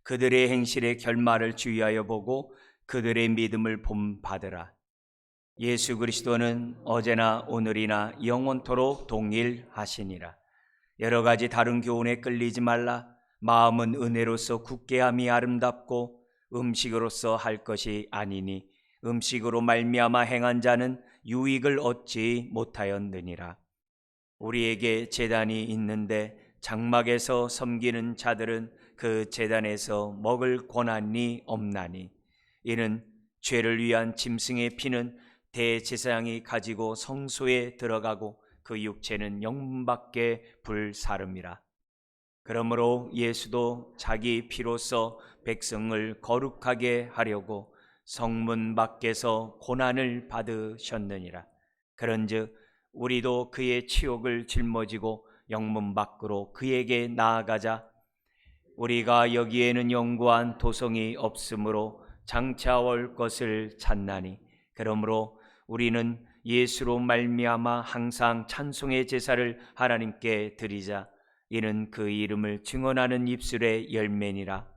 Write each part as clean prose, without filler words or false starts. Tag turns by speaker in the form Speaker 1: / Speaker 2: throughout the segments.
Speaker 1: 그들의 행실의 결말을 주의하여 보고 그들의 믿음을 본받으라. 예수 그리스도는 어제나 오늘이나 영원토록 동일하시니라. 여러 가지 다른 교훈에 끌리지 말라. 마음은 은혜로서 굳게 함이 아름답고 음식으로서 할 것이 아니니 음식으로 말미암아 행한 자는 유익을 얻지 못하였느니라. 우리에게 제단이 있는데 장막에서 섬기는 자들은 그 제단에서 먹을 권한이 없나니 이는 죄를 위한 짐승의 피는 대제사장이 가지고 성소에 들어가고 그 육체는 영문밖에 불사름이라. 그러므로 예수도 자기 피로써 백성을 거룩하게 하려고 성문 밖에서 고난을 받으셨느니라. 그런즉 우리도 그의 치욕을 짊어지고 영문 밖으로 그에게 나아가자. 우리가 여기에는 영구한 도성이 없으므로 장차 올 것을 찾나니 그러므로 우리는 예수로 말미암아 항상 찬송의 제사를 하나님께 드리자. 이는 그 이름을 증언하는 입술의 열매니라.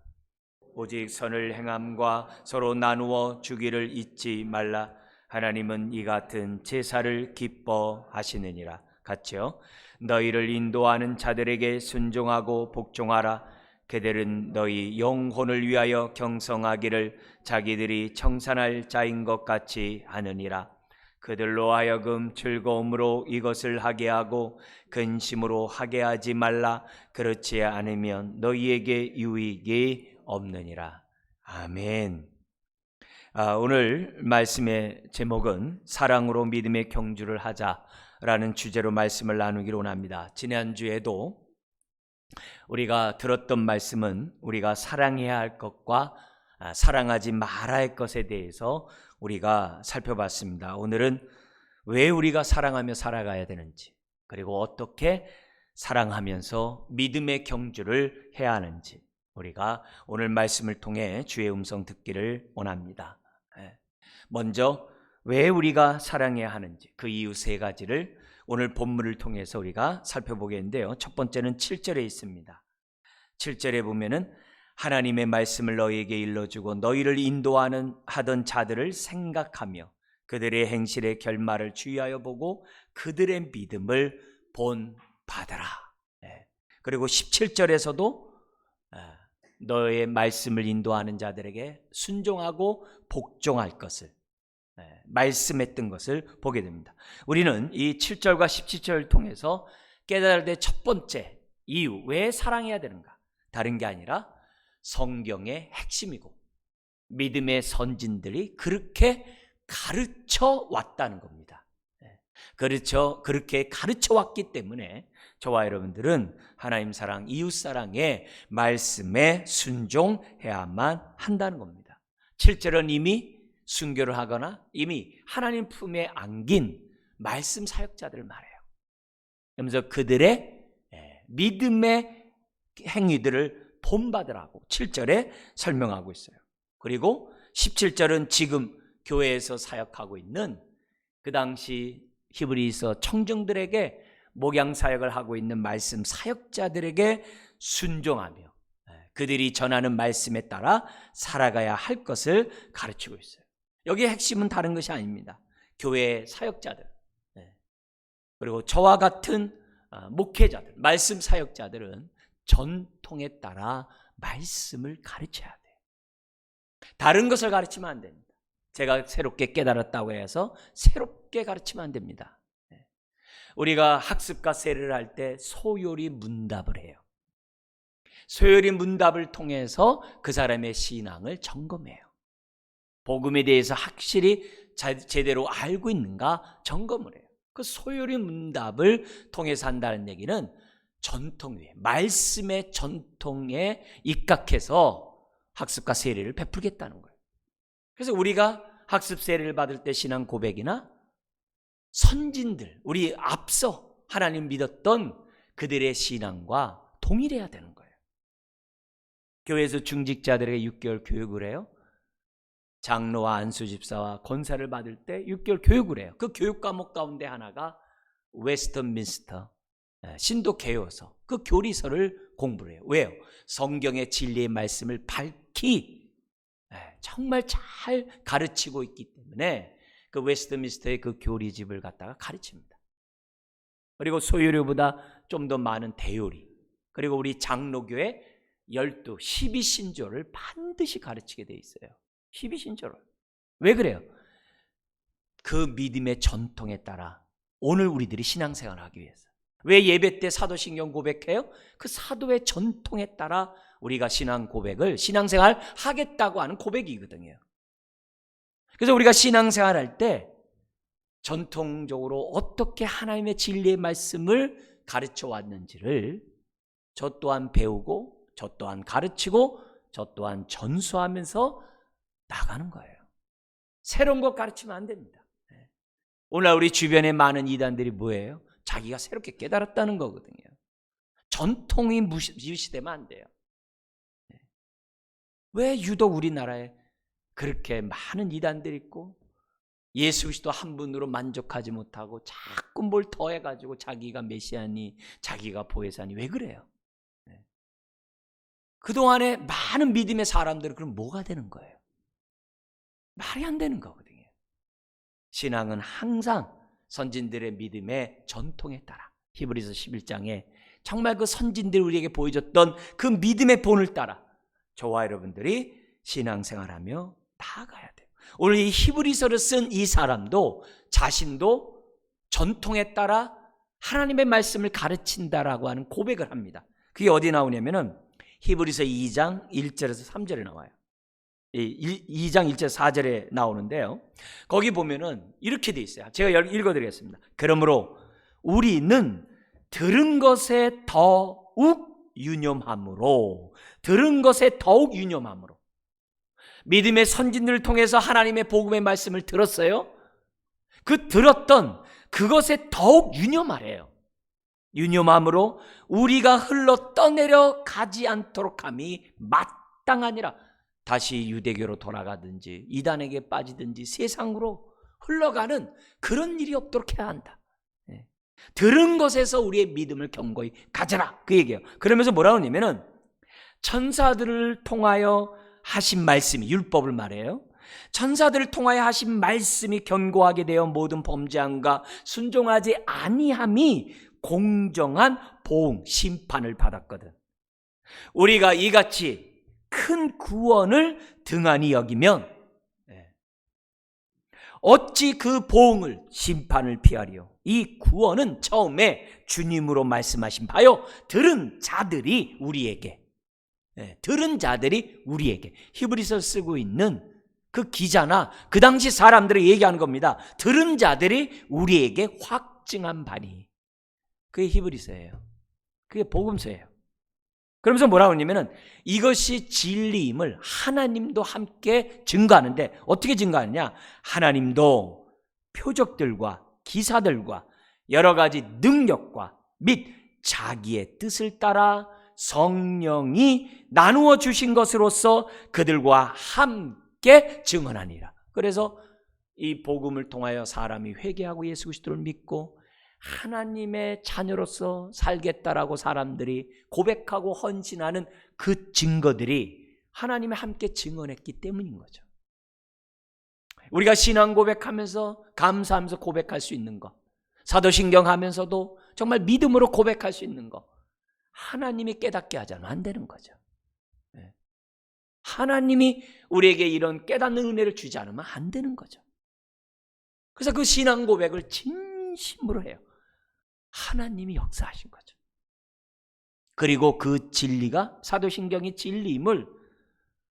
Speaker 1: 오직 선을 행함과 서로 나누어 주기를 잊지 말라. 하나님은 이 같은 제사를 기뻐하시느니라. 같이요. 너희를 인도하는 자들에게 순종하고 복종하라. 그들은 너희 영혼을 위하여 경성하기를 자기들이 청산할 자인 것 같이 하느니라. 그들로 하여금 즐거움으로 이것을 하게 하고 근심으로 하게 하지 말라. 그렇지 않으면 너희에게 유익이 없느니라. 아멘. 오늘 말씀의 제목은 사랑으로 믿음의 경주를 하자라는 주제로 말씀을 나누기로 원합니다. 지난주에도 우리가 들었던 말씀은 우리가 사랑해야 할 것과 사랑하지 말아야 할 것에 대해서 우리가 살펴봤습니다. 오늘은 왜 우리가 사랑하며 살아가야 되는지, 그리고 어떻게 사랑하면서 믿음의 경주를 해야 하는지 우리가 오늘 말씀을 통해 주의 음성 듣기를 원합니다. 먼저 왜 우리가 사랑해야 하는지 그 이유 세 가지를 오늘 본문을 통해서 우리가 살펴보겠는데요. 첫 번째는 7절에 있습니다. 7절에 보면은 하나님의 말씀을 너희에게 일러주고 너희를 하던 자들을 생각하며 그들의 행실의 결말을 주의하여 보고 그들의 믿음을 본받으라. 그리고 17절에서도 너의 말씀을 인도하는 자들에게 순종하고 복종할 것을 말씀했던 것을 보게 됩니다. 우리는 이 7절과 17절을 통해서 깨달을 때 첫 번째 이유, 왜 사랑해야 되는가? 다른 게 아니라 성경의 핵심이고 믿음의 선진들이 그렇게 가르쳐 왔다는 겁니다. 그렇게 가르쳐 왔기 때문에 저와 여러분들은 하나님 사랑, 이웃 사랑의 말씀에 순종해야만 한다는 겁니다. 7절은 이미 순교를 하거나 이미 하나님 품에 안긴 말씀 사역자들을 말해요. 그러면서 그들의 믿음의 행위들을 본받으라고 7절에 설명하고 있어요. 그리고 17절은 지금 교회에서 사역하고 있는 그 당시 히브리서 청중들에게 목양 사역을 하고 있는 말씀 사역자들에게 순종하며 그들이 전하는 말씀에 따라 살아가야 할 것을 가르치고 있어요. 여기의 핵심은 다른 것이 아닙니다. 교회의 사역자들 그리고 저와 같은 목회자들, 말씀 사역자들은 전통에 따라 말씀을 가르쳐야 돼요. 다른 것을 가르치면 안 됩니다. 제가 새롭게 깨달았다고 해서 새롭게 가르치면 안 됩니다. 우리가 학습과 세례를 할 때 소요리 문답을 해요. 소요리 문답을 통해서 그 사람의 신앙을 점검해요. 복음에 대해서 확실히 제대로 알고 있는가 점검을 해요. 그 소요리 문답을 통해서 한다는 얘기는 전통 위에, 말씀의 전통에 입각해서 학습과 세례를 베풀겠다는 거예요. 그래서 우리가 학습 세례를 받을 때 신앙 고백이나 선진들, 우리 앞서 하나님 믿었던 그들의 신앙과 동일해야 되는 거예요. 교회에서 중직자들에게 6개월 교육을 해요. 장로와 안수집사와 권사를 받을 때 6개월 교육을 해요. 그 교육 과목 가운데 하나가 웨스턴민스터 신도개요서 그 교리서를 공부를 해요. 왜요? 성경의 진리의 말씀을 밝히 정말 잘 가르치고 있기 때문에 그 웨스트민스터의 그 교리집을 갖다가 가르칩니다. 그리고 소요료보다 좀 더 많은 대요리, 그리고 우리 장로교의 12신조를 반드시 가르치게 돼 있어요. 12신조를. 왜 그래요? 그 믿음의 전통에 따라 오늘 우리들이 신앙생활을 하기 위해서. 왜 예배 때 사도신경 고백해요? 그 사도의 전통에 따라 우리가 신앙 고백을, 신앙생활 하겠다고 하는 고백이거든요. 그래서 우리가 신앙생활 할 때 전통적으로 어떻게 하나님의 진리의 말씀을 가르쳐 왔는지를 저 또한 배우고, 저 또한 가르치고, 저 또한 전수하면서 나가는 거예요. 새로운 것 가르치면 안 됩니다. 오늘 우리 주변에 많은 이단들이 뭐예요? 자기가 새롭게 깨달았다는 거거든요. 전통이 무시되면 안 돼요. 왜 유독 우리나라에 그렇게 많은 이단들이 있고 예수 그리스도 한 분으로 만족하지 못하고 자꾸 뭘 더해가지고 자기가 메시아니, 자기가 보혜사니, 왜 그래요? 그동안에 많은 믿음의 사람들은 그럼 뭐가 되는 거예요? 말이 안 되는 거거든요. 신앙은 항상 선진들의 믿음의 전통에 따라, 히브리서 11장에 정말 그 선진들이 우리에게 보여줬던 그 믿음의 본을 따라 저와 여러분들이 신앙생활하며 나아가야 돼요. 오늘 이 히브리서를 쓴 이 사람도 자신도 전통에 따라 하나님의 말씀을 가르친다라고 하는 고백을 합니다. 그게 어디 나오냐면은 히브리서 2장 1절에서 3절에 나와요. 2장 1절 4절에 나오는데요. 거기 보면은 이렇게 돼 있어요. 제가 읽어드리겠습니다. 그러므로 우리는 들은 것에 더욱 유념함으로, 들은 것에 더욱 유념함으로, 믿음의 선진들을 통해서 하나님의 복음의 말씀을 들었어요. 그 들었던 그것에 더욱 유념하래요. 유념함으로 우리가 흘러 떠내려 가지 않도록 함이 마땅하니라. 다시 유대교로 돌아가든지 이단에게 빠지든지 세상으로 흘러가는 그런 일이 없도록 해야 한다. 들은 것에서 우리의 믿음을 견고히 가져라, 그 얘기예요. 그러면서 뭐라고 하냐면은 천사들을 통하여 하신 말씀이, 율법을 말해요. 천사들을 통하여 하신 말씀이 견고하게 되어 모든 범죄함과 순종하지 아니함이 공정한 보응, 심판을 받았거든. 우리가 이같이 큰 구원을 등한히 여기면 어찌 그 보응을, 심판을 피하리요? 이 구원은 처음에 주님으로 말씀하신 바요, 들은 자들이 우리에게, 들은 자들이 우리에게, 히브리서 쓰고 있는 그 기자나 그 당시 사람들이 얘기하는 겁니다. 들은 자들이 우리에게 확증한 바니. 그게 히브리서예요. 그게 복음서예요. 그러면서 뭐라고 하냐면은 이것이 진리임을 하나님도 함께 증거하는데, 어떻게 증거하느냐? 하나님도 표적들과 기사들과 여러 가지 능력과 및 자기의 뜻을 따라 성령이 나누어 주신 것으로서 그들과 함께 증언하니라. 그래서 이 복음을 통하여 사람이 회개하고 예수 그리스도를 믿고 하나님의 자녀로서 살겠다라고 사람들이 고백하고 헌신하는 그 증거들이 하나님이 함께 증언했기 때문인 거죠. 우리가 신앙 고백하면서 감사하면서 고백할 수 있는 것, 사도신경 하면서도 정말 믿음으로 고백할 수 있는 것, 하나님이 깨닫게 하자면 안 되는 거죠. 하나님이 우리에게 이런 깨닫는 은혜를 주지 않으면 안 되는 거죠. 그래서 그 신앙 고백을 진심으로 해요. 하나님이 역사하신 거죠. 그리고 그 진리가, 사도신경이 진리임을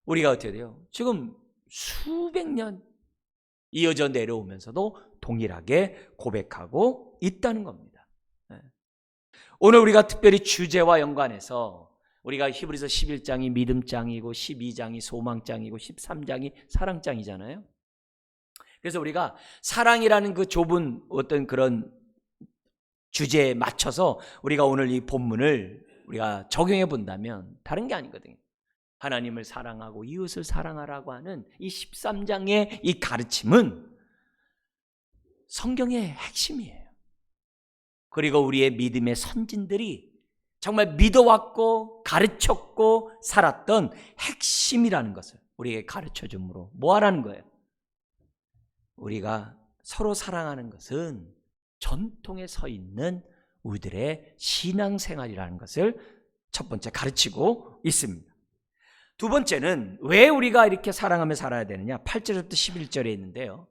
Speaker 1: 우리가 어떻게 돼요? 지금 수백 년 이어져 내려오면서도 동일하게 고백하고 있다는 겁니다. 오늘 우리가 특별히 주제와 연관해서 우리가 히브리서 11장이 믿음장이고 12장이 소망장이고 13장이 사랑장이잖아요. 그래서 우리가 사랑이라는 그 좁은 어떤 그런 주제에 맞춰서 우리가 오늘 이 본문을 우리가 적용해 본다면 다른 게 아니거든요. 하나님을 사랑하고 이웃을 사랑하라고 하는 이 13장의 이 가르침은 성경의 핵심이에요. 그리고 우리의 믿음의 선진들이 정말 믿어왔고 가르쳤고 살았던 핵심이라는 것을 우리에게 가르쳐주므로 뭐 하라는 거예요? 우리가 서로 사랑하는 것은 전통에 서 있는 우리들의 신앙생활이라는 것을 첫 번째 가르치고 있습니다. 두 번째는 왜 우리가 이렇게 사랑하며 살아야 되느냐? 8절부터 11절에 있는데요.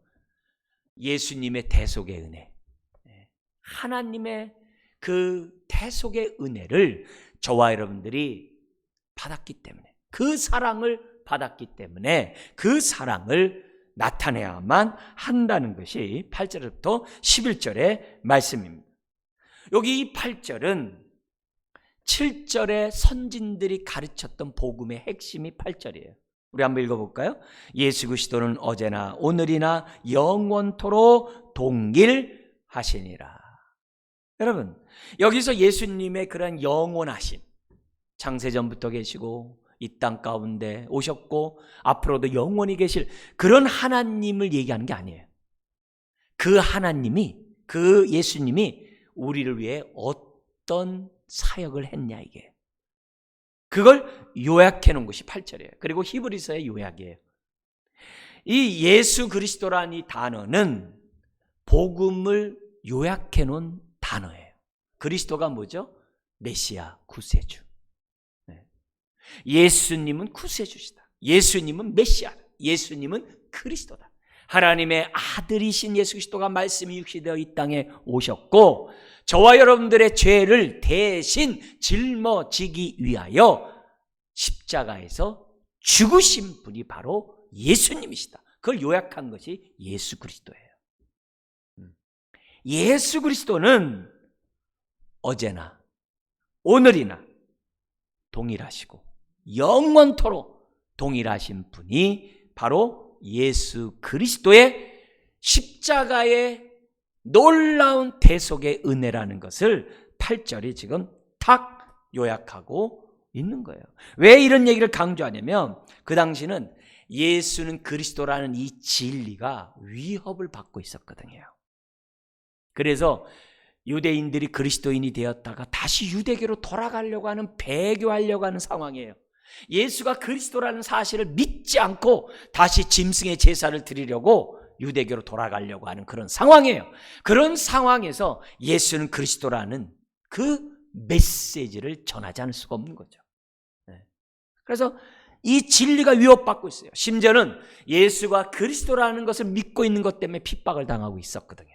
Speaker 1: 예수님의 대속의 은혜, 하나님의 그 대속의 은혜를 저와 여러분들이 받았기 때문에, 그 사랑을 받았기 때문에 그 사랑을 나타내야만 한다는 것이 8절부터 11절의 말씀입니다. 여기 이 8절은 7절의 선진들이 가르쳤던 복음의 핵심이 8절이에요. 우리 한번 읽어볼까요? 예수 그리스도는 어제나 오늘이나 영원토록 동일하시니라. 여러분, 여기서 예수님의 그런 영원하신, 창세전부터 계시고 이 땅 가운데 오셨고 앞으로도 영원히 계실 그런 하나님을 얘기하는 게 아니에요. 그 하나님이, 그 예수님이 우리를 위해 어떤 사역을 했냐, 이게. 그걸 요약해 놓은 것이 8절이에요. 그리고 히브리서의 요약이에요. 이 예수 그리스도라는 이 단어는 복음을 요약해 놓은 단어예요. 그리스도가 뭐죠? 메시아, 구세주. 예수님은 구세주시다. 예수님은 메시아, 예수님은 그리스도다. 하나님의 아들이신 예수 그리스도가 말씀이 육신되어 이 땅에 오셨고 저와 여러분들의 죄를 대신 짊어지기 위하여 십자가에서 죽으신 분이 바로 예수님이시다. 그걸 요약한 것이 예수 그리스도예요. 예수 그리스도는 어제나 오늘이나 동일하시고 영원토록 동일하신 분이 바로 예수 그리스도의 십자가의 놀라운 대속의 은혜라는 것을 8절이 지금 탁 요약하고 있는 거예요. 왜 이런 얘기를 강조하냐면 그 당시는 예수는 그리스도라는 이 진리가 위협을 받고 있었거든요. 그래서 유대인들이 그리스도인이 되었다가 다시 유대교로 돌아가려고 하는, 배교하려고 하는 상황이에요. 예수가 그리스도라는 사실을 믿지 않고 다시 짐승의 제사를 드리려고 유대교로 돌아가려고 하는 그런 상황이에요. 그런 상황에서 예수는 그리스도라는 그 메시지를 전하지 않을 수가 없는 거죠. 그래서 이 진리가 위협받고 있어요. 심지어는 예수가 그리스도라는 것을 믿고 있는 것 때문에 핍박을 당하고 있었거든요.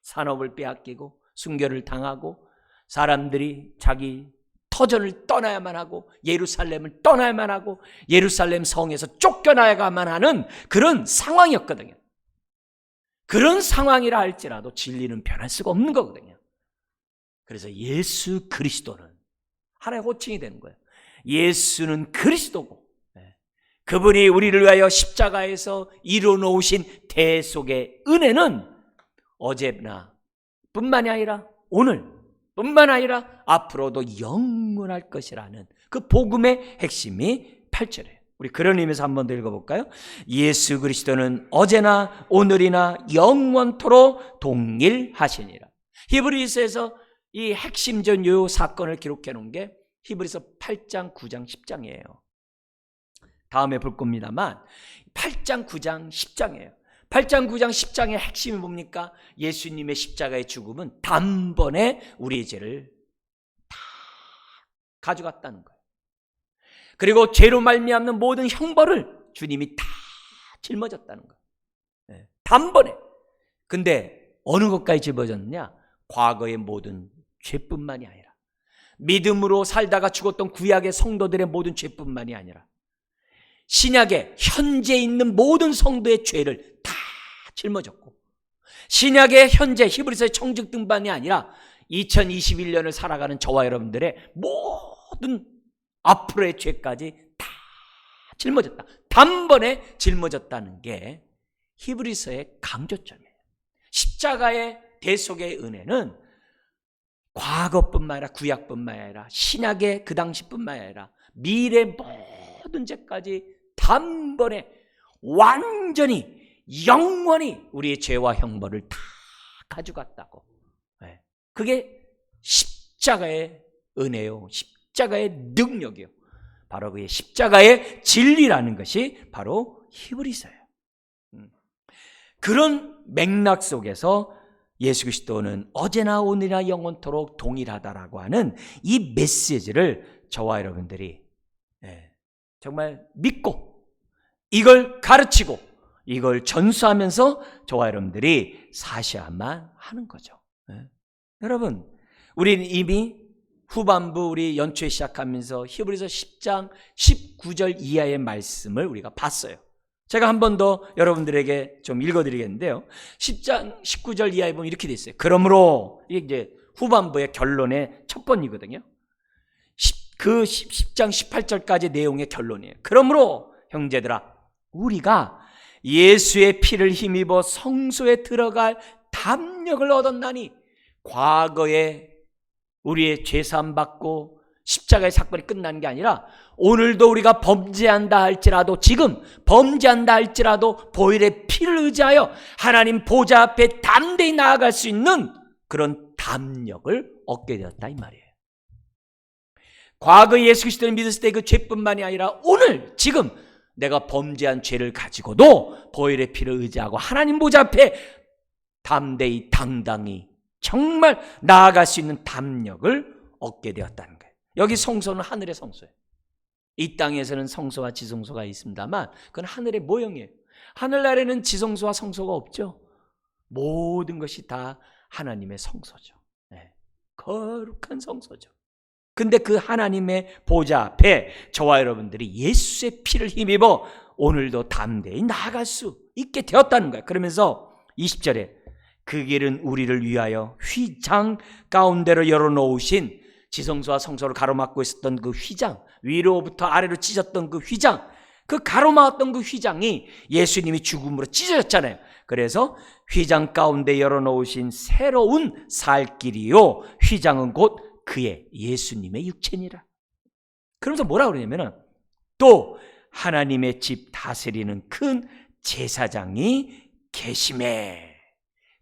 Speaker 1: 산업을 빼앗기고 순교를 당하고 사람들이 자기 터전을 떠나야만 하고 예루살렘을 떠나야만 하고 예루살렘 성에서 쫓겨나야만 하는 그런 상황이었거든요. 그런 상황이라 할지라도 진리는 변할 수가 없는 거거든요. 그래서 예수 그리스도는 하나의 호칭이 되는 거예요. 예수는 그리스도고 그분이 우리를 위하여 십자가에서 이루어놓으신 대속의 은혜는 어제나 뿐만이 아니라 오늘 뿐만 아니라 앞으로도 영원할 것이라는 그 복음의 핵심이 8절이에요. 우리 그런 의미에서 한 번 더 읽어볼까요? 예수 그리스도는 어제나 오늘이나 영원토록 동일하시니라. 히브리서에서 이 핵심적인 요 사건을 기록해 놓은 게 히브리서 8장, 9장, 10장이에요. 다음에 볼 겁니다만 8장, 9장, 10장이에요. 8장, 9장, 10장의 핵심이 뭡니까? 예수님의 십자가의 죽음은 단번에 우리의 죄를 다 가져갔다는 거예요. 그리고 죄로 말미암는 모든 형벌을 주님이 다 짊어졌다는 거예요. 단번에. 근데 어느 것까지 짊어졌느냐? 과거의 모든 죄뿐만이 아니라 믿음으로 살다가 죽었던 구약의 성도들의 모든 죄뿐만이 아니라 신약의 현재 있는 모든 성도의 죄를 다 짊어졌고 신약의 현재 히브리서의 청직 등반이 아니라 2021년을 살아가는 저와 여러분들의 모든 앞으로의 죄까지 다 짊어졌다. 단번에 짊어졌다는 게 히브리서의 강조점이에요. 십자가의 대속의 은혜는 과거뿐만 아니라 구약뿐만 아니라 신약의 그 당시뿐만 아니라 미래 모든 죄까지 단번에 완전히 영원히 우리의 죄와 형벌을 다 가져갔다고 그게 십자가의 은혜요, 십자가의 능력이요, 바로 그의 십자가의 진리라는 것이 바로 히브리서예요. 그런 맥락 속에서 예수 그리스도는 어제나 오늘이나 영원토록 동일하다라고 하는 이 메시지를 저와 여러분들이 정말 믿고 이걸 가르치고 이걸 전수하면서 저와 여러분들이 사셔야만 하는 거죠. 여러분, 우리는 이미 후반부 우리 연초에 시작하면서 히브리서 10장 19절 이하의 말씀을 우리가 봤어요. 제가 한 번 더 여러분들에게 좀 읽어드리겠는데요. 10장 19절 이하에 보면 이렇게 돼 있어요. 그러므로 이게 이제 후반부의 결론의 첫 번이거든요. 그 10장 18절까지 내용의 결론이에요. 그러므로 형제들아, 우리가 예수의 피를 힘입어 성소에 들어갈 담력을 얻었나니, 과거에 우리의 죄사함 받고 십자가의 사건이 끝난 게 아니라 오늘도 우리가 범죄한다 할지라도, 지금 범죄한다 할지라도 보혈의 피를 의지하여 하나님 보좌 앞에 담대히 나아갈 수 있는 그런 담력을 얻게 되었다, 이 말이에요. 과거 예수 그리스도를 믿었을 때 그 죄뿐만이 아니라 오늘 지금 내가 범죄한 죄를 가지고도 보혈의 피를 의지하고 하나님 보좌 앞에 담대히 당당히 정말 나아갈 수 있는 담력을 얻게 되었다는 거예요. 여기 성소는 하늘의 성소예요. 이 땅에서는 성소와 지성소가 있습니다만 그건 하늘의 모형이에요. 하늘나라에는 지성소와 성소가 없죠. 모든 것이 다 하나님의 성소죠. 거룩한 성소죠. 근데 그 하나님의 보좌 앞에 저와 여러분들이 예수의 피를 힘입어 오늘도 담대히 나아갈 수 있게 되었다는 거예요. 그러면서 20절에 그 길은 우리를 위하여 휘장 가운데로 열어놓으신, 지성소와 성소를 가로막고 있었던 그 휘장, 위로부터 아래로 찢었던 그 휘장, 그 가로막았던 그 휘장이 예수님이 죽음으로 찢어졌잖아요. 그래서 휘장 가운데 열어놓으신 새로운 살 길이요, 휘장은 곧 그의 예수님의 육체니라. 그러면서 뭐라 그러냐면은 또 하나님의 집 다스리는 큰 제사장이 계심에,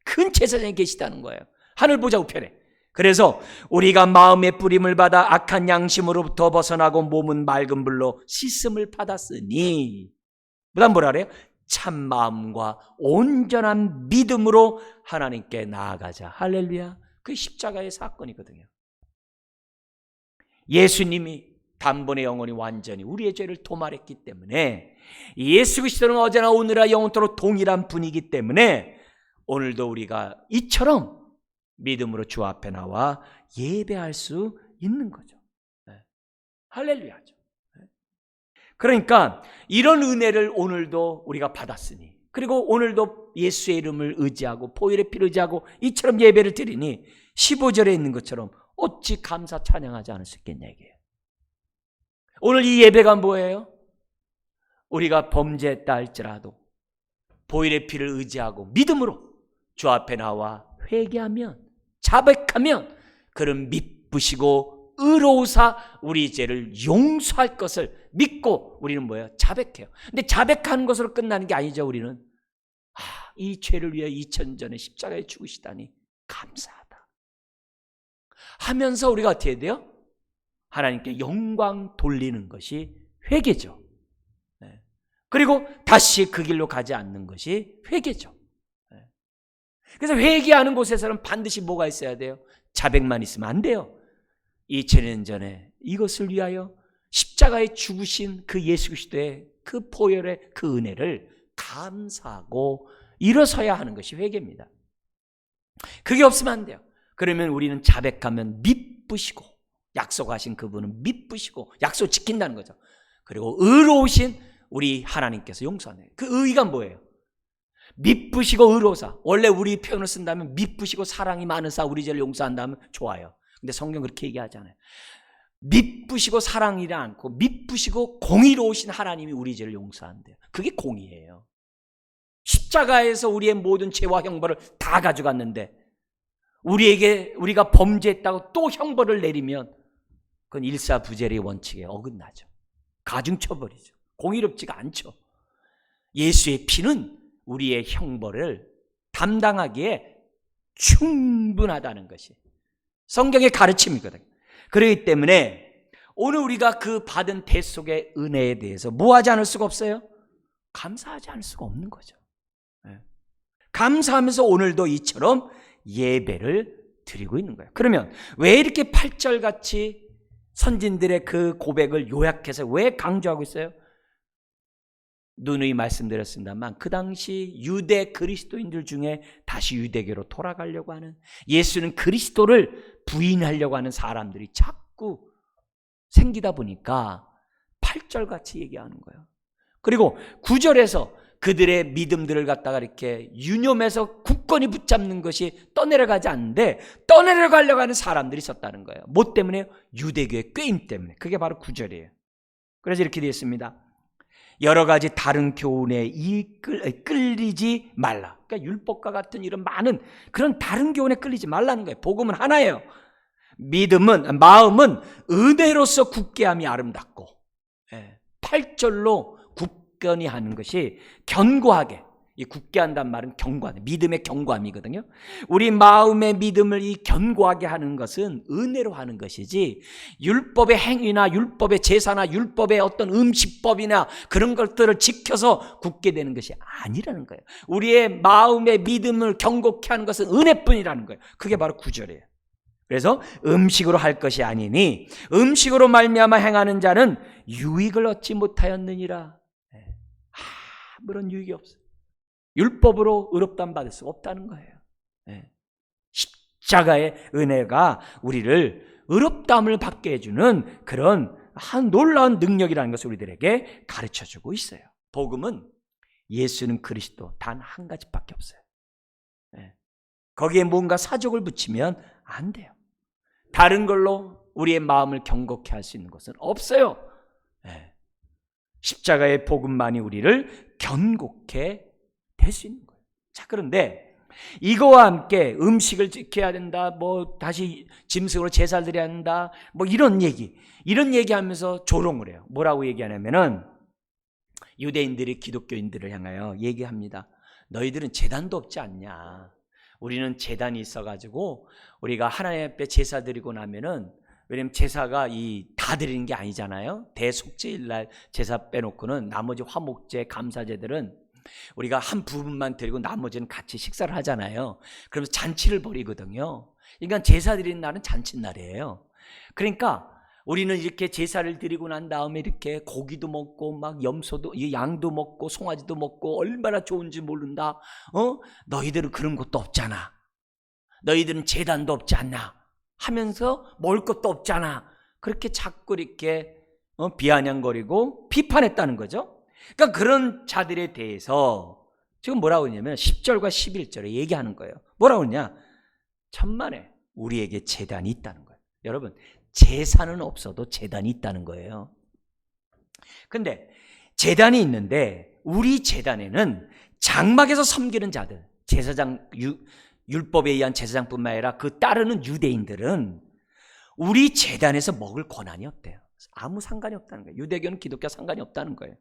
Speaker 1: 큰 제사장이 계시다는 거예요. 하늘 보좌 우편에. 그래서 우리가 마음의 뿌림을 받아 악한 양심으로부터 벗어나고 몸은 맑은 불로 씻음을 받았으니, 그다음 뭐라 그래요? 참 마음과 온전한 믿음으로 하나님께 나아가자. 할렐루야. 그게 십자가의 사건이거든요. 예수님이 단번에 영원히 완전히 우리의 죄를 도말했기 때문에, 예수 그리스도는 어제나 오늘이나 영원토록 동일한 분이기 때문에 오늘도 우리가 이처럼 믿음으로 주 앞에 나와 예배할 수 있는 거죠. 할렐루야죠. 그러니까 이런 은혜를 오늘도 우리가 받았으니, 그리고 오늘도 예수의 이름을 의지하고 보혈의 피를 의지하고 이처럼 예배를 드리니 15절에 있는 것처럼 어찌 감사 찬양하지 않을 수 있겠냐 이게요. 오늘 이 예배가 뭐예요? 우리가 범죄했다 할지라도 보혈의 피를 의지하고 믿음으로 주 앞에 나와 회개하면, 자백하면 그는 미쁘시고 의로우사 우리 죄를 용서할 것을 믿고 우리는 뭐예요? 자백해요. 근데 자백하는 것으로 끝나는 게 아니죠. 우리는 이 죄를 위해 2000전에 십자가에 죽으시다니 감사하다 하면서 우리가 어떻게 해야 돼요? 하나님께 영광 돌리는 것이 회개죠. 그리고 다시 그 길로 가지 않는 것이 회개죠. 그래서 회개하는 곳에서는 반드시 뭐가 있어야 돼요? 자백만 있으면 안 돼요. 2000년 전에 이것을 위하여 십자가에 죽으신 그 예수 그리스도의 그 보혈의 그 은혜를 감사하고 일어서야 하는 것이 회개입니다. 그게 없으면 안 돼요. 그러면 우리는 자백하면 미쁘시고, 약속하신 그분은 미쁘시고 약속 지킨다는 거죠. 그리고 의로우신 우리 하나님께서 용서하네요. 그 의의가 뭐예요? 미쁘시고 의로우사. 원래 우리 표현을 쓴다면 미쁘시고 사랑이 많으사 우리 죄를 용서한다면 좋아요. 근데 성경 그렇게 얘기하잖아요. 미쁘시고 사랑이라 않고 미쁘시고 공의로우신 하나님이 우리 죄를 용서한대요. 그게 공의예요. 십자가에서 우리의 모든 죄와 형벌을 다 가져갔는데 우리가 범죄했다고 또 형벌을 내리면 그건 일사부재의 원칙에 어긋나죠. 가중처벌이죠. 공의롭지가 않죠. 예수의 피는 우리의 형벌을 담당하기에 충분하다는 것이, 성경의 가르침이거든요. 그렇기 때문에 오늘 우리가 그 받은 대속의 은혜에 대해서 뭐 하지 않을 수가 없어요? 감사하지 않을 수가 없는 거죠. 감사하면서 오늘도 이처럼 예배를 드리고 있는 거예요. 그러면 왜 이렇게 8절같이 선진들의 그 고백을 요약해서 왜 강조하고 있어요? 누누이 말씀드렸습니다만 그 당시 유대 그리스도인들 중에 다시 유대교로 돌아가려고 하는, 예수는 그리스도를 부인하려고 하는 사람들이 자꾸 생기다 보니까 8절같이 얘기하는 거예요. 그리고 9절에서 그들의 믿음들을 갖다가 이렇게 유념해서 굳건히 붙잡는 것이 떠내려가지 않는데 떠내려가려고 하는 사람들이 있었다는 거예요. 뭐 때문에요? 유대교의 꾀임 때문에. 그게 바로 9절이에요. 그래서 이렇게 되어 있습니다. 여러 가지 다른 교훈에 끌리지 말라. 그러니까 율법과 같은 이런 많은 그런 다른 교훈에 끌리지 말라는 거예요. 복음은 하나예요. 마음은 은혜로서 굳게 함이 아름답고, 8절로 굳건히 하는 것이 견고하게, 이 굳게 한다는 말은 견고함, 믿음의 견고함이거든요. 우리 마음의 믿음을 이 견고하게 하는 것은 은혜로 하는 것이지 율법의 행위나 율법의 제사나 율법의 어떤 음식법이나 그런 것들을 지켜서 굳게 되는 것이 아니라는 거예요. 우리의 마음의 믿음을 견고케 하는 것은 은혜뿐이라는 거예요. 그게 바로 9절이에요. 그래서 음식으로 할 것이 아니니 음식으로 말미암아 행하는 자는 유익을 얻지 못하였느니라. 아무런 유익이 없어요. 율법으로 의롭다함 받을 수 없다는 거예요. 십자가의 은혜가 우리를 의롭다함을 받게 해주는 그런 한 놀라운 능력이라는 것을 우리들에게 가르쳐주고 있어요. 복음은 예수는 그리스도 단 한 가지밖에 없어요. 거기에 뭔가 사족을 붙이면 안 돼요. 다른 걸로 우리의 마음을 견고케 할 수 있는 것은 없어요. 십자가의 복음만이 우리를 견고케 될 수 있는 거예요. 자, 그런데 이거와 함께 음식을 지켜야 된다, 뭐 다시 짐승으로 제사를 드려야 한다, 뭐 이런 얘기하면서 조롱을 해요. 뭐라고 얘기하냐면은 유대인들이 기독교인들을 향하여 얘기합니다. 너희들은 제단도 없지 않냐? 우리는 제단이 있어가지고 우리가 하나님 앞에 제사 드리고 나면은, 왜냐면 제사가 다 드리는 게 아니잖아요. 대속죄일날 제사 빼놓고는 나머지 화목제, 감사제들은 우리가 한 부분만 드리고 나머지는 같이 식사를 하잖아요. 그러면서 잔치를 벌이거든요. 그러니까 제사 드리는 날은 잔칫날이에요. 그러니까 우리는 이렇게 제사를 드리고 난 다음에 이렇게 고기도 먹고 막 염소도, 양도 먹고 송아지도 먹고 얼마나 좋은지 모른다. 너희들은 그런 것도 없잖아. 너희들은 제단도 없지 않나 하면서 먹을 것도 없잖아. 그렇게 자꾸 이렇게 비아냥거리고 비판했다는 거죠. 그러니까 그런 자들에 대해서 지금 뭐라고 했냐면 10절과 11절에 얘기하는 거예요. 뭐라고 했냐? 천만에 우리에게 제단이 있다는 거예요. 여러분, 제사는 없어도 제단이 있다는 거예요. 근데 제단이 있는데 우리 제단에는 장막에서 섬기는 자들, 제사장, 율법에 의한 제사장뿐만 아니라 그 따르는 유대인들은 우리 제단에서 먹을 권한이 없대요. 아무 상관이 없다는 거예요. 유대교는 기독교와 상관이 없다는 거예요.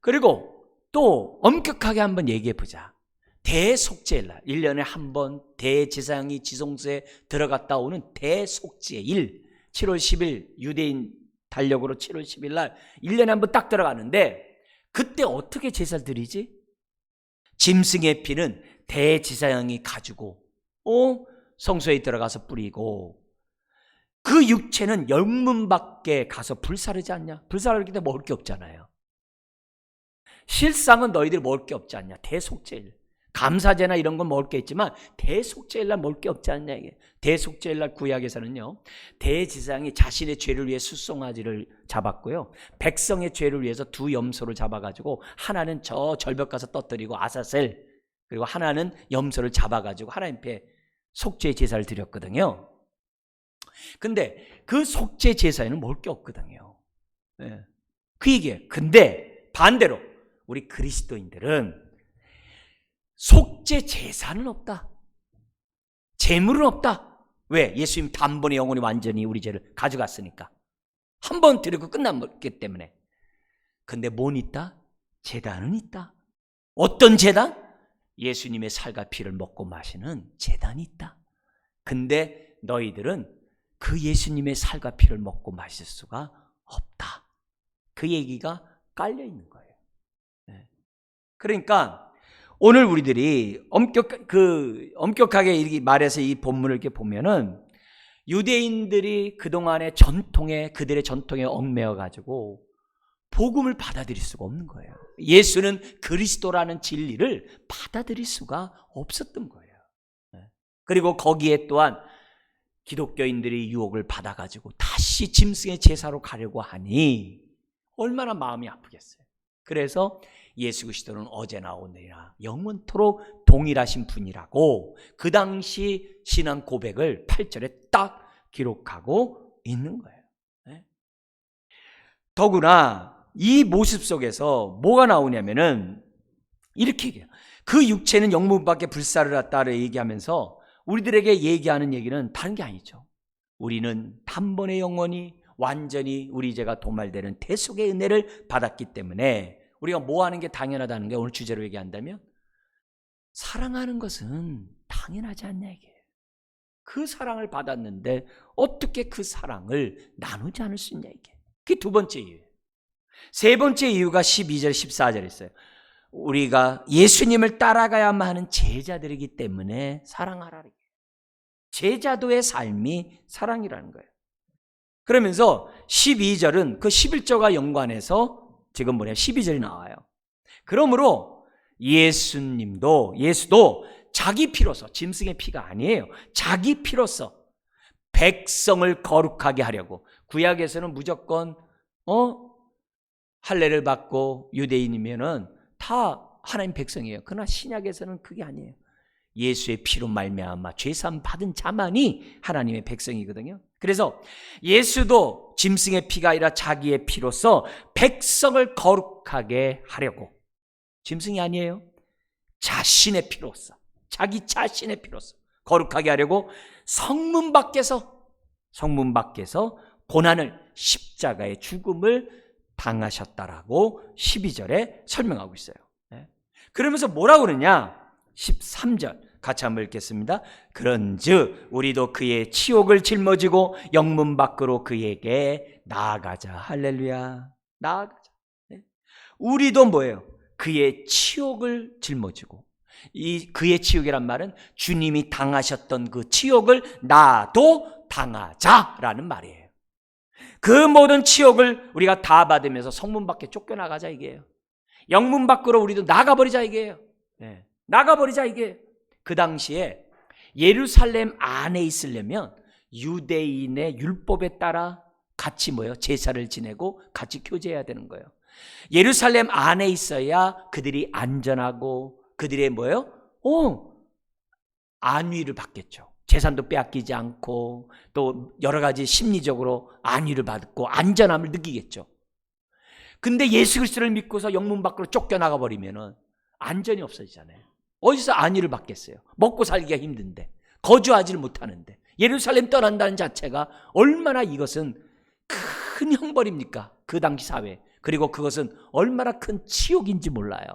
Speaker 1: 그리고 또 엄격하게 한번 얘기해 보자. 대속죄일날 1년에 한 번 대제사장이 지성소에 들어갔다 오는 대속죄일 7월 10일 유대인 달력으로 7월 10일 날 1년에 한 번 딱 들어가는데 그때 어떻게 제사를 드리지? 짐승의 피는 대제사장이 가지고 성소에 들어가서 뿌리고 그 육체는 영문 밖에 가서 불사르지 않냐? 불사르기 때문에 먹을 게 없잖아요. 실상은 너희들 먹을 게 없지 않냐? 대속죄일. 감사제나 이런 건 먹을 게 있지만 대속죄일날 먹을 게 없지 않냐 이게. 대속죄일날 구약에서는요, 대제사장이 자신의 죄를 위해 숫송아지를 잡았고요, 백성의 죄를 위해서 두 염소를 잡아가지고 하나는 저 절벽 가서 떠뜨리고 아사셀, 그리고 하나는 염소를 잡아가지고 하나님 앞에 속죄 제사를 드렸거든요. 근데 그 속죄 제사에는 먹을 게 없거든요. 그 얘기예요. 근데 반대로 우리 그리스도인들은 속죄 제사는 없다. 재물은 없다. 왜? 예수님 단번에 영원히 완전히 우리 죄를 가져갔으니까. 한 번 드리고 끝났기 때문에. 근데 뭔 있다? 제단은 있다. 어떤 제단? 예수님의 살과 피를 먹고 마시는 제단이 있다. 근데 너희들은 그 예수님의 살과 피를 먹고 마실 수가 없다. 그 얘기가 깔려 있는 거예요. 그러니까 오늘 우리들이 엄격하게 이렇게 말해서 이 본문을 이렇게 보면은 유대인들이 그동안의 그들의 전통에 얽매여 가지고 복음을 받아들일 수가 없는 거예요. 예수는 그리스도라는 진리를 받아들일 수가 없었던 거예요. 그리고 거기에 또한 기독교인들이 유혹을 받아가지고 다시 짐승의 제사로 가려고 하니 얼마나 마음이 아프겠어요. 그래서 예수 그리스도는 어제나 오늘이나 영원토록 동일하신 분이라고 그 당시 신앙 고백을 8절에 딱 기록하고 있는 거예요. 더구나 이 모습 속에서 뭐가 나오냐면은 이렇게 얘기해요. 그 육체는 영문밖에 불사를 했다를 얘기하면서 우리들에게 얘기하는 얘기는 다른 게 아니죠. 우리는 단번에 영원히 완전히 우리 죄가 도말되는 대속의 은혜를 받았기 때문에 우리가 뭐 하는 게 당연하다는 게 오늘 주제로 얘기한다면 사랑하는 것은 당연하지 않냐 이게. 그 사랑을 받았는데 어떻게 그 사랑을 나누지 않을 수 있냐 이게. 그게 두 번째 이유예요. 세 번째 이유가 12절 14절에 있어요. 우리가 예수님을 따라가야만 하는 제자들이기 때문에 사랑하라. 제자도의 삶이 사랑이라는 거예요. 그러면서 12절은 그 11절과 연관해서 지금 12절이 나와요. 그러므로 예수도 자기 피로서, 짐승의 피가 아니에요. 자기 피로서 백성을 거룩하게 하려고. 구약에서는 무조건 할례를 받고 유대인이면은 다 하나님 백성이에요. 그러나 신약에서는 그게 아니에요. 예수의 피로 말미암아 죄사함 받은 자만이 하나님의 백성이거든요. 그래서 예수도 짐승의 피가 아니라 자기의 피로서 백성을 거룩하게 하려고. 짐승이 아니에요. 자신의 피로서, 자기 자신의 피로서 거룩하게 하려고 성문 밖에서 고난을, 십자가의 죽음을 당하셨다라고 12절에 설명하고 있어요. 그러면서 뭐라고 그러냐? 13절 같이 한번 읽겠습니다. 그런즉 우리도 그의 치욕을 짊어지고 영문 밖으로 그에게 나아가자. 할렐루야. 나아가자. 우리도 뭐예요? 그의 치욕을 짊어지고, 이 그의 치욕이란 말은 주님이 당하셨던 그 치욕을 나도 당하자라는 말이에요. 그 모든 치욕을 우리가 다 받으면서 성문 밖에 쫓겨나가자 이게요. 영문 밖으로 우리도 나가버리자 이게요. 나가버리자 이게. 그 당시에 예루살렘 안에 있으려면 유대인의 율법에 따라 같이 제사를 지내고 같이 교제해야 되는 거예요. 예루살렘 안에 있어야 그들이 안전하고 그들의 안위를 받겠죠. 재산도 빼앗기지 않고 또 여러 가지 심리적으로 안위를 받고 안전함을 느끼겠죠. 근데 예수 그리스도를 믿고서 영문 밖으로 쫓겨나가 버리면은 안전이 없어지잖아요. 어디서 안위를 받겠어요? 먹고 살기가 힘든데, 거주하지를 못하는데. 예루살렘 떠난다는 자체가 얼마나 이것은 큰 형벌입니까? 그 당시 사회. 그리고 그것은 얼마나 큰 치욕인지 몰라요.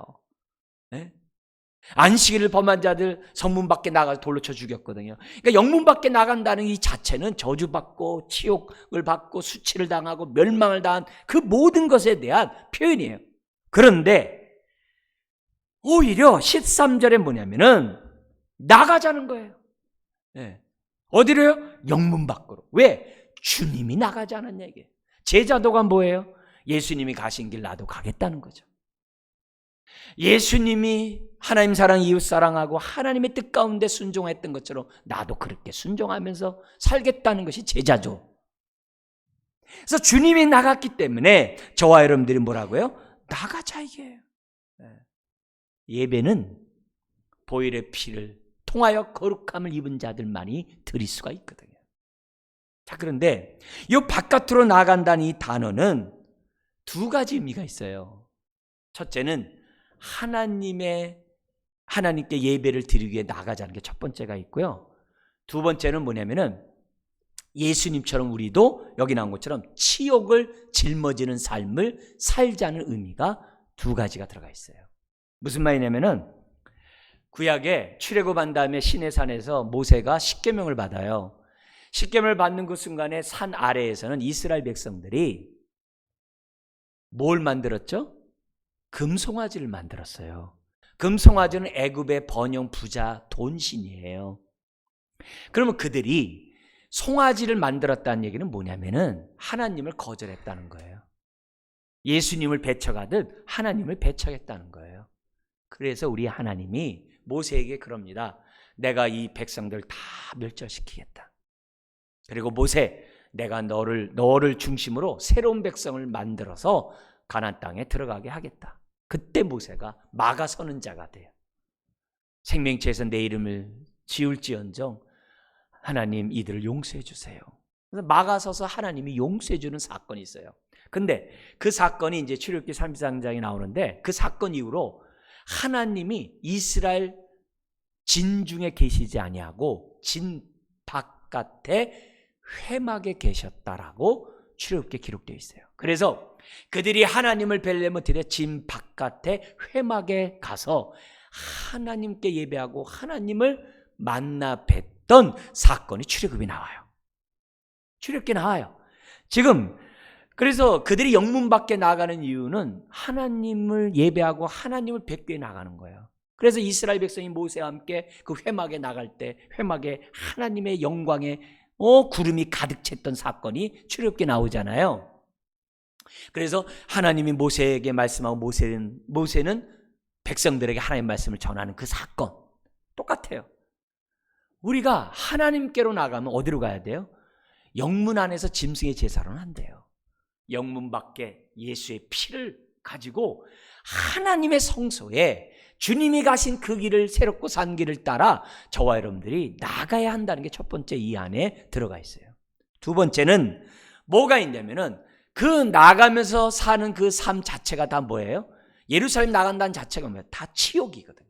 Speaker 1: 안식일을 범한 자들 성문 밖에 나가서 돌로 쳐 죽였거든요. 그러니까 영문 밖에 나간다는 이 자체는 저주받고 치욕을 받고 수치를 당하고 멸망을 당한 그 모든 것에 대한 표현이에요. 그런데 오히려 13절에 뭐냐면은 나가자는 거예요. 어디로요? 영문 밖으로. 왜? 주님이 나가지 않았냐 이게. 제자도가 뭐예요? 예수님이 가신 길 나도 가겠다는 거죠. 예수님이 하나님 사랑, 이웃 사랑하고 하나님의 뜻 가운데 순종했던 것처럼 나도 그렇게 순종하면서 살겠다는 것이 제자죠. 그래서 주님이 나갔기 때문에 저와 여러분들이 뭐라고요? 나가자 이게. 예배는 보혈의 피를 통하여 거룩함을 입은 자들만이 드릴 수가 있거든요. 자, 그런데 이 바깥으로 나간다는 이 단어는 두 가지 의미가 있어요. 첫째는 하나님께 예배를 드리기 위해 나가자는 게 첫 번째가 있고요. 두 번째는 뭐냐면은 예수님처럼 우리도 여기 나온 것처럼 치욕을 짊어지는 삶을 살자는 의미가 두 가지가 들어가 있어요. 무슨 말이냐면은 구약에 출애굽한 다음에 시내산에서 모세가 십계명을 받아요. 십계명을 받는 그 순간에 산 아래에서는 이스라엘 백성들이 뭘 만들었죠? 금송아지를 만들었어요. 금송아지는 애굽의 번영 부자 돈신이에요. 그러면 그들이 송아지를 만들었다는 얘기는 뭐냐면은 하나님을 거절했다는 거예요. 예수님을 배척하듯 하나님을 배척했다는 거예요. 그래서 우리 하나님이 모세에게 그럽니다. 내가 이 백성들 다 멸절시키겠다. 그리고 모세, 내가 너를 중심으로 새로운 백성을 만들어서 가나안 땅에 들어가게 하겠다. 그때 모세가 막아 서는 자가 돼요. 생명체에서 내 이름을 지을지언정 하나님 이들을 용서해 주세요. 그래서 막아 서서 하나님이 용서해 주는 사건이 있어요. 근데 그 사건이 이제 출애굽기 33장에 나오는데 그 사건 이후로 하나님이 이스라엘 진 중에 계시지 아니하고 진 바깥에 회막에 계셨다라고 출애굽기에 기록되어 있어요. 그래서 그들이 하나님을 뵈려면 드디어 진 바깥에 회막에 가서 하나님께 예배하고 하나님을 만나 뵀던 사건이 출애굽이 나와요. 출애굽기에 나와요. 지금 그래서 그들이 영문 밖에 나가는 이유는 하나님을 예배하고 하나님을 뵙게 나가는 거예요. 그래서 이스라엘 백성이 모세와 함께 그 회막에 나갈 때 회막에 하나님의 영광의 구름이 가득 찼던 사건이 출애굽기에 나오잖아요. 그래서 하나님이 모세에게 말씀하고 모세는 백성들에게 하나님의 말씀을 전하는 그 사건 똑같아요. 우리가 하나님께로 나가면 어디로 가야 돼요? 영문 안에서 짐승의 제사로는 안 돼요. 영문 밖에 예수의 피를 가지고 하나님의 성소에 주님이 가신 그 길을 새롭고 산 길을 따라 저와 여러분들이 나가야 한다는 게 첫 번째 이 안에 들어가 있어요. 두 번째는 뭐가 있냐면은 그 나가면서 사는 그 삶 자체가 다 뭐예요? 예루살렘 나간다는 자체가 뭐예요? 다 치욕이거든요.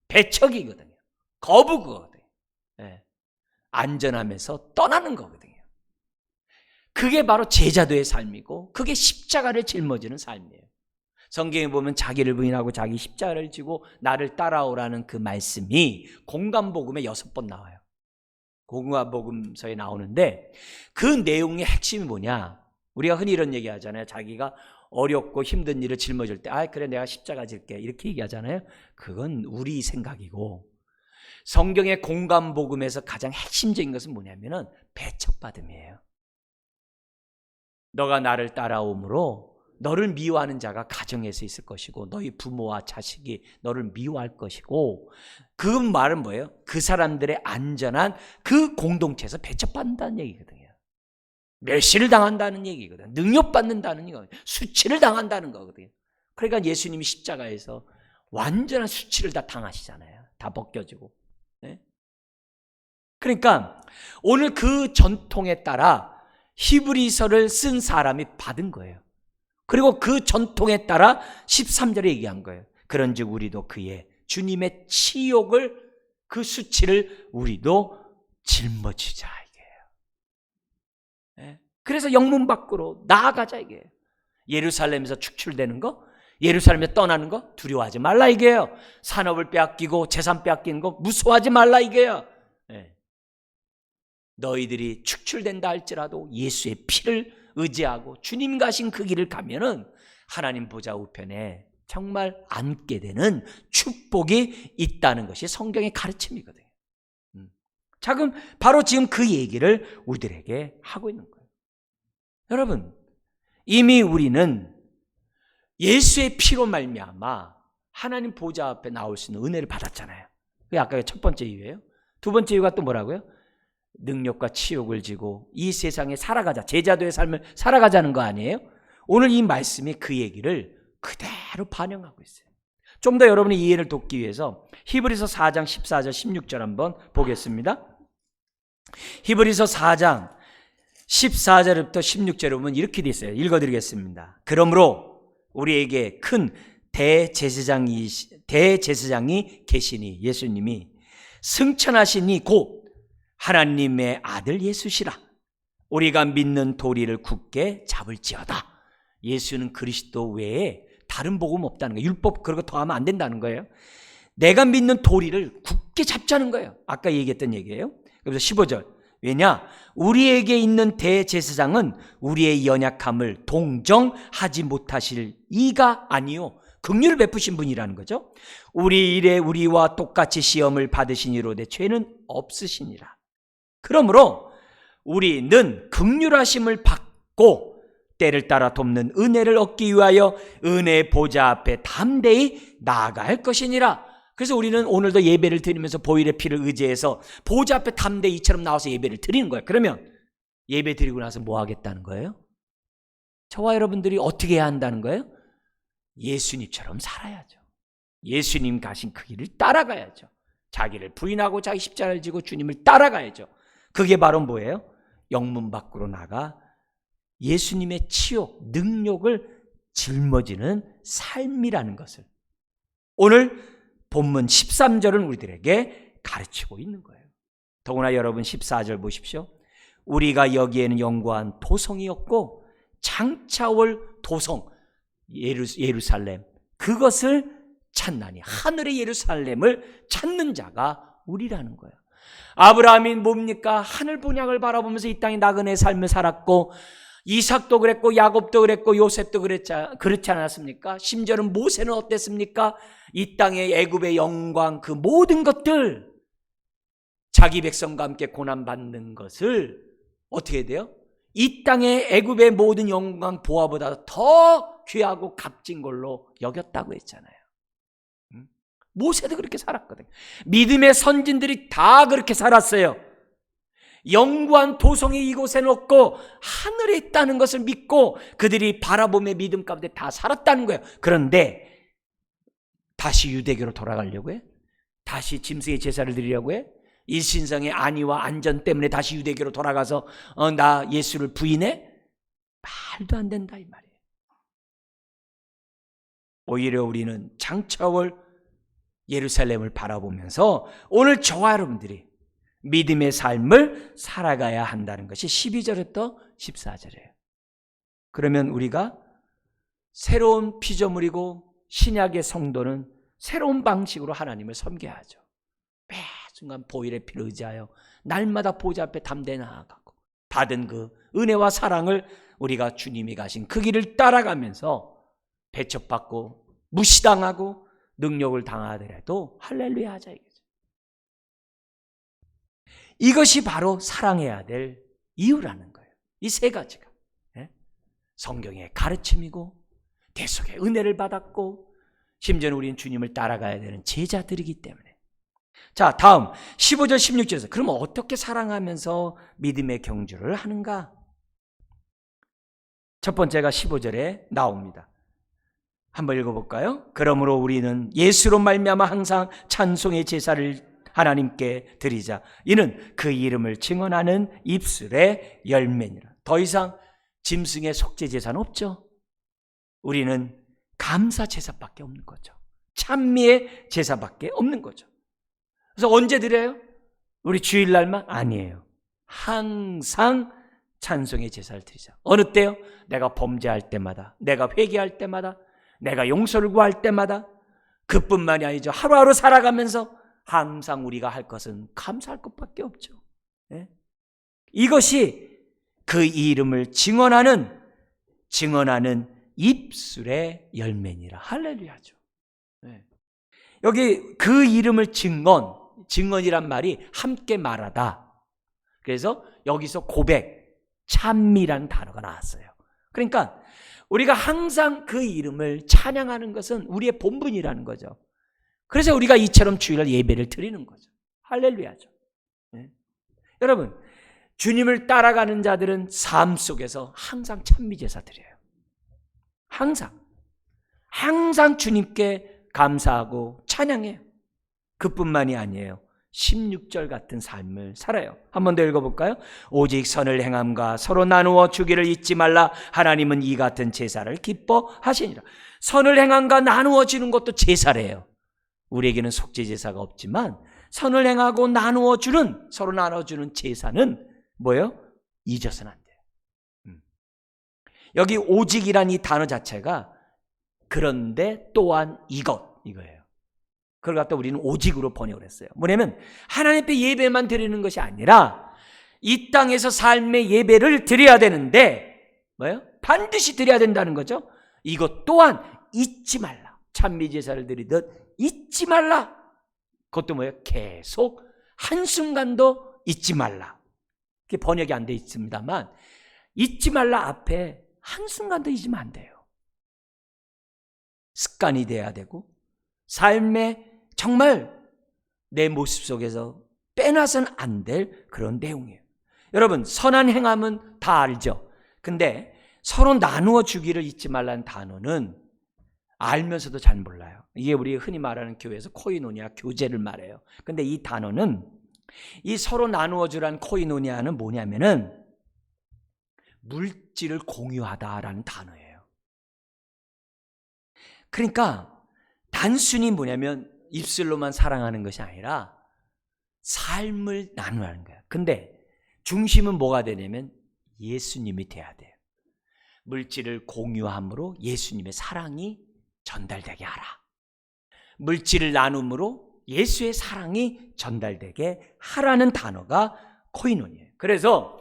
Speaker 1: 배척이거든요. 거부거든요. 네. 안전하면서 떠나는 거거든요. 그게 바로 제자도의 삶이고 그게 십자가를 짊어지는 삶이에요. 성경에 보면 자기를 부인하고 자기 십자가를 지고 나를 따라오라는 그 말씀이 공관복음에 6번 나와요. 공관복음서에 나오는데 그 내용의 핵심이 뭐냐? 우리가 흔히 이런 얘기 하잖아요. 자기가 어렵고 힘든 일을 짊어질 때 그래 내가 십자가 질게 이렇게 얘기하잖아요. 그건 우리 생각이고 성경의 공관복음에서 가장 핵심적인 것은 뭐냐면은 배척받음이에요. 너가 나를 따라오므로 너를 미워하는 자가 가정에서 있을 것이고 너희 부모와 자식이 너를 미워할 것이고 그 말은 뭐예요? 그 사람들의 안전한 그 공동체에서 배척받는다는 얘기거든요. 멸시를 당한다는 얘기거든요. 능욕받는다는 얘기거든요. 수치를 당한다는 거거든요. 그러니까 예수님이 십자가에서 완전한 수치를 다 당하시잖아요. 다 벗겨지고. 네? 그러니까 오늘 그 전통에 따라 히브리서를 쓴 사람이 받은 거예요. 그리고 그 전통에 따라 13절에 얘기한 거예요. 그런즉 우리도 그의 주님의 치욕을 그 수치를 우리도 짊어지자 이게요. 그래서 영문 밖으로 나아가자 이게요. 예루살렘에서 축출되는 거, 예루살렘에 떠나는 거 두려워하지 말라 이게요. 산업을 빼앗기고 재산 빼앗기는 거 무서워하지 말라 이게요. 너희들이 축출된다 할지라도 예수의 피를 의지하고 주님 가신 그 길을 가면은 하나님 보좌 우편에 정말 앉게 되는 축복이 있다는 것이 성경의 가르침이거든요. 자, 그럼 바로 지금 그 얘기를 우리들에게 하고 있는 거예요. 여러분, 이미 우리는 예수의 피로 말미암아 하나님 보좌 앞에 나올 수 있는 은혜를 받았잖아요. 그게 아까 첫 번째 이유예요. 두 번째 이유가 또 뭐라고요? 능력과 치욕을 지고 이 세상에 살아가자, 제자도의 삶을 살아가자는 거 아니에요? 오늘 이 말씀이 그 얘기를 그대로 반영하고 있어요. 좀 더 여러분의 이해를 돕기 위해서 히브리서 4장 14절 16절 한번 보겠습니다. 히브리서 4장 14절부터 16절에 보면 이렇게 돼 있어요. 읽어드리겠습니다. 그러므로 우리에게 큰 대제사장이 계시니 예수님이 승천하시니 곧 하나님의 아들 예수시라. 우리가 믿는 도리를 굳게 잡을지어다. 예수는 그리스도 외에 다른 복음 없다는 거예요. 율법 그런 거 더하면 안 된다는 거예요. 내가 믿는 도리를 굳게 잡자는 거예요. 아까 얘기했던 얘기예요. 그래서 15절 왜냐? 우리에게 있는 대제사장은 우리의 연약함을 동정하지 못하실 이가 아니요 긍휼을 베푸신 분이라는 거죠. 우리 일에 우리와 똑같이 시험을 받으시니로되 죄는 없으시니라. 그러므로 우리는 긍휼하심을 받고 때를 따라 돕는 은혜를 얻기 위하여 은혜의 보좌 앞에 담대히 나아갈 것이니라. 그래서 우리는 오늘도 예배를 드리면서 보혈의 피를 의지해서 보좌 앞에 담대히 이처럼 나와서 예배를 드리는 거예요. 그러면 예배 드리고 나서 뭐 하겠다는 거예요? 저와 여러분들이 어떻게 해야 한다는 거예요? 예수님처럼 살아야죠. 예수님 가신 그 길을 따라가야죠. 자기를 부인하고 자기 십자가를 지고 주님을 따라가야죠. 그게 바로 뭐예요? 영문 밖으로 나가 예수님의 치욕, 능욕을 짊어지는 삶이라는 것을 오늘 본문 13절은 우리들에게 가르치고 있는 거예요. 더구나 여러분 14절 보십시오. 우리가 여기에는 영구한 도성이 없고 장차올 도성 예루살렘 그것을 찾나니 하늘의 예루살렘을 찾는 자가 우리라는 거예요. 아브라함이 뭡니까? 하늘 분양을 바라보면서 이 땅에 나그네 삶을 살았고 이삭도 그랬고 야곱도 그랬고 요셉도 그렇지 않았습니까? 심지어는 모세는 어땠습니까? 이 땅의 애굽의 영광 그 모든 것들 자기 백성과 함께 고난받는 것을 어떻게 해야 돼요? 이 땅의 애굽의 모든 영광 보화보다 더 귀하고 값진 걸로 여겼다고 했잖아요. 모세도 그렇게 살았거든요. 믿음의 선진들이 다 그렇게 살았어요. 영구한 도성이 이곳에는 없고 하늘에 있다는 것을 믿고 그들이 바라보며 믿음 가운데 다 살았다는 거예요. 그런데 다시 유대교로 돌아가려고 해? 다시 짐승의 제사를 드리려고 해? 일신성의 안위와 안전 때문에 다시 유대교로 돌아가서 나 예수를 부인해? 말도 안 된다 이 말이에요. 오히려 우리는 장차올 예루살렘을 바라보면서 오늘 저와 여러분들이 믿음의 삶을 살아가야 한다는 것이 12절부터 14절이에요. 그러면 우리가 새로운 피조물이고 신약의 성도는 새로운 방식으로 하나님을 섬겨야죠. 매 순간 보혈의 피를 의지하여 날마다 보좌 앞에 담대히 나아가고 받은 그 은혜와 사랑을 우리가 주님이 가신 그 길을 따라가면서 배척받고 무시당하고 능력을 당하더라도 할렐루야 하자 이거죠. 이것이 바로 사랑해야 될 이유라는 거예요. 이 세 가지가 성경의 가르침이고 대속의 은혜를 받았고 심지어는 우리는 주님을 따라가야 되는 제자들이기 때문에. 자, 다음 15절 16절에서 그러면 어떻게 사랑하면서 믿음의 경주를 하는가? 첫 번째가 15절에 나옵니다. 한번 읽어볼까요? 그러므로 우리는 예수로 말미암아 항상 찬송의 제사를 하나님께 드리자. 이는 그 이름을 증언하는 입술의 열매니라. 더 이상 짐승의 속죄 제사는 없죠. 우리는 감사 제사밖에 없는 거죠. 찬미의 제사밖에 없는 거죠. 그래서 언제 드려요? 우리 주일날만? 아니에요. 항상 찬송의 제사를 드리자. 어느 때요? 내가 범죄할 때마다, 내가 회개할 때마다, 내가 용서를 구할 때마다, 그뿐만이 아니죠. 하루하루 살아가면서 항상 우리가 할 것은 감사할 것밖에 없죠. 네? 이것이 그 이름을 증언하는 입술의 열매니라. 할렐루야죠. 네. 여기 그 이름을 증언이란 말이 함께 말하다. 그래서 여기서 고백, 찬미라는 단어가 나왔어요. 그러니까 우리가 항상 그 이름을 찬양하는 것은 우리의 본분이라는 거죠. 그래서 우리가 이처럼 주일날 예배를 드리는 거죠. 할렐루야죠. 네. 여러분, 주님을 따라가는 자들은 삶 속에서 항상 찬미제사 드려요. 항상 주님께 감사하고 찬양해요. 그뿐만이 아니에요. 16절 같은 삶을 살아요. 한 번 더 읽어볼까요? 오직 선을 행함과 서로 나누어 주기를 잊지 말라. 하나님은 이 같은 제사를 기뻐하시니라. 선을 행함과 나누어 주는 것도 제사래요. 우리에게는 속죄 제사가 없지만 선을 행하고 나누어 주는, 서로 나눠주는 제사는 뭐예요? 잊어서는 안 돼요. 여기 오직이란 이 단어 자체가 그런데 또한 이거예요. 그걸 갖다 우리는 오직으로 번역을 했어요. 뭐냐면 하나님 앞에 예배만 드리는 것이 아니라 이 땅에서 삶의 예배를 드려야 되는데 뭐예요? 반드시 드려야 된다는 거죠. 이것 또한 잊지 말라. 찬미제사를 드리듯 잊지 말라. 그것도 뭐예요? 계속 한순간도 잊지 말라. 그게 번역이 안 돼 있습니다만 잊지 말라 앞에 한순간도 잊으면 안 돼요. 습관이 돼야 되고 삶에 정말 내 모습 속에서 빼놔서는 안 될 그런 내용이에요. 여러분, 선한 행함은 다 알죠. 근데 서로 나누어 주기를 잊지 말라는 단어는 알면서도 잘 몰라요. 이게 우리 흔히 말하는 교회에서 코이노니아, 교제를 말해요. 근데 이 단어는 이 서로 나누어 주라는 코이노니아는 뭐냐면은 물질을 공유하다라는 단어예요. 그러니까 단순히 뭐냐면 입술로만 사랑하는 것이 아니라 삶을 나누는 거예요. 근데 중심은 뭐가 되냐면 예수님이 돼야 돼요. 물질을 공유함으로 예수님의 사랑이 전달되게 하라. 물질을 나눔으로 예수의 사랑이 전달되게 하라는 단어가 코이노니에요. 그래서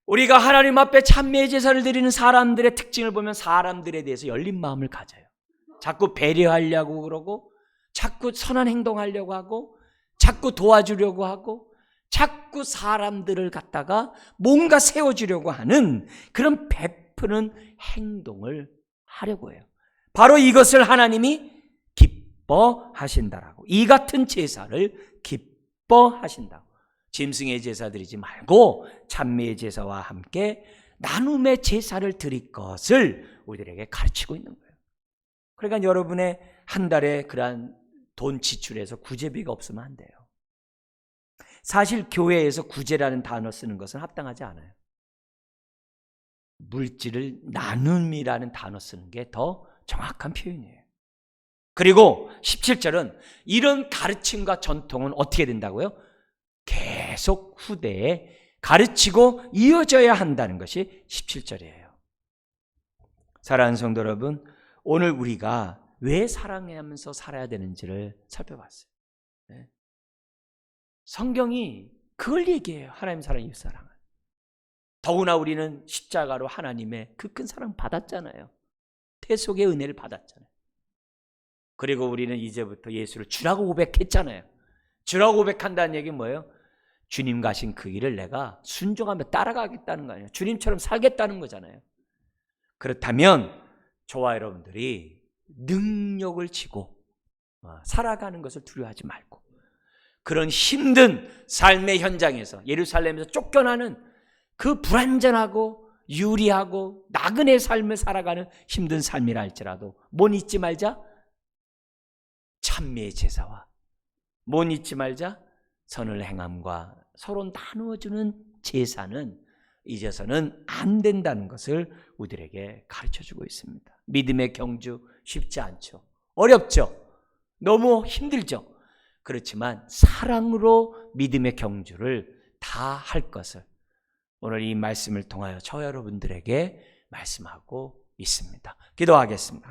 Speaker 1: 우리가 하나님 앞에 찬미의 제사를 드리는 사람들의 특징을 보면 사람들에 대해서 열린 마음을 가져요. 자꾸 배려하려고 그러고 자꾸 선한 행동하려고 하고 자꾸 도와주려고 하고 자꾸 사람들을 갖다가 뭔가 세워주려고 하는 그런 베푸는 행동을 하려고 해요. 바로 이것을 하나님이 기뻐하신다라고. 이 같은 제사를 기뻐하신다고. 짐승의 제사 드리지 말고 찬미의 제사와 함께 나눔의 제사를 드릴 것을 우리들에게 가르치고 있는 거예요. 그러니까 여러분의 한 달에 그러한 돈 지출해서 구제비가 없으면 안 돼요. 사실 교회에서 구제라는 단어 쓰는 것은 합당하지 않아요. 물질을 나눔이라는 단어 쓰는 게 더 정확한 표현이에요. 그리고 17절은 이런 가르침과 전통은 어떻게 된다고요? 계속 후대에 가르치고 이어져야 한다는 것이 17절이에요. 사랑하는 성도 여러분, 오늘 우리가 왜 사랑하면서 살아야 되는지를 살펴봤어요. 성경이 그걸 얘기해요. 하나님 사랑, 이웃 사랑을. 더구나 우리는 십자가로 하나님의 그 큰 사랑 받았잖아요. 태속의 은혜를 받았잖아요. 그리고 우리는 이제부터 예수를 주라고 고백했잖아요. 주라고 고백한다는 얘기는 뭐예요? 주님 가신 그 길을 내가 순종하며 따라가겠다는 거 아니에요. 주님처럼 살겠다는 거잖아요. 그렇다면 저와 여러분들이 능력을 지고 살아가는 것을 두려워하지 말고 그런 힘든 삶의 현장에서 예루살렘에서 쫓겨나는 그 불완전하고 유리하고 나그네 삶을 살아가는 힘든 삶이라 할지라도 못 잊지 말자. 찬미의 제사와 못 잊지 말자. 선을 행함과 서로 나누어주는 제사는 잊어서는 안 된다는 것을 우리들에게 가르쳐주고 있습니다. 믿음의 경주 쉽지 않죠. 어렵죠. 너무 힘들죠. 그렇지만 사랑으로 믿음의 경주를 다 할 것을 오늘 이 말씀을 통하여 저 여러분들에게 말씀하고 있습니다. 기도하겠습니다.